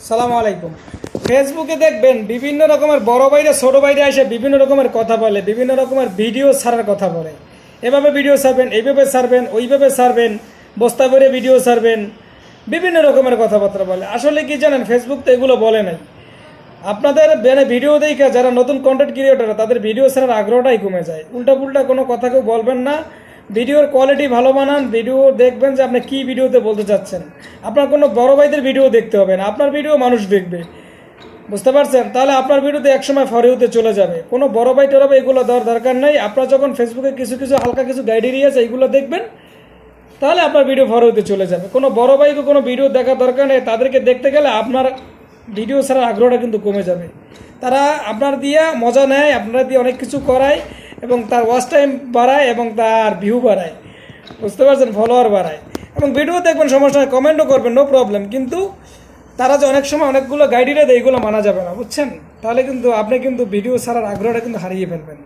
সালামু আলাইকুম। ফেসবুকে দেখবেন বিভিন্ন রকমের বড় বাইরে ছোট বাইরে এসে বিভিন্ন রকমের কথা বলে, বিভিন্ন রকমের ভিডিও ছাড়ার কথা বলে। এভাবে ভিডিও ছাড়বেন, এইভাবে ছাড়বেন, ওইভাবে ছাড়বেন, বস্তা করে ভিডিও ছাড়বেন, বিভিন্ন রকমের কথাবার্তা বলে। আসলে কি জানেন, ফেসবুক তো এগুলো বলে নাই। আপনাদের ভিডিও দেখে যারা নতুন কন্টেন্ট ক্রিয়েটর তাদের ভিডিও ছাড়ার আগ্রহটাই কমে যায়। উল্টাপুল্টা কোনো কথা কেউ বলবেন না, ভিডিওর কোয়ালিটি ভালো বানান, ভিডিও দেখবেন যে আপনি কী ভিডিওতে বলতে চাচ্ছেন। আপনার কোনো বড় ভাইদের ভিডিও দেখতে হবে না, আপনার ভিডিও মানুষ দেখবে, বুঝতে পারছেন? তাহলে আপনার ভিডিওতে একসময় ফরিউতে চলে যাবে। কোনো বড় ভাই টরবে এগুলো দেওয়ার দরকার নেই। আপনার যখন ফেসবুকে কিছু কিছু হালকা কিছু গাইডেরিয়া আছে এগুলো দেখবেন, তাহলে আপনার ভিডিও ফরিউতে চলে যাবে। কোনো বড় ভাইকে কোনো ভিডিও দেখার দরকার নেই, তাদেরকে দেখতে গেলে আপনার ভিডিও ছাড়ার আগ্রহটা কিন্তু কমে যাবে। তারা আপনার দিয়ে মজা নেয়, আপনারা দিয়ে অনেক কিছু করায় এবং তার ওয়াচ টাইম বাড়ায় এবং তার ভিউ বাড়ায়, বুঝতে পারছেন? ফলোয়ার বাড়ায় এবং ভিডিও দেখবেন, সমস্যা নেই, কমেন্টও করবেন, নো প্রবলেম। কিন্তু তারা যে অনেক সময় অনেকগুলো গাইডেরিয়া দেয়, এগুলো মানা যাবে না, বুঝছেন? তাহলে কিন্তু আপনি কিন্তু ভিডিও ছাড়ার আগ্রহটা কিন্তু হারিয়ে ফেলবেন।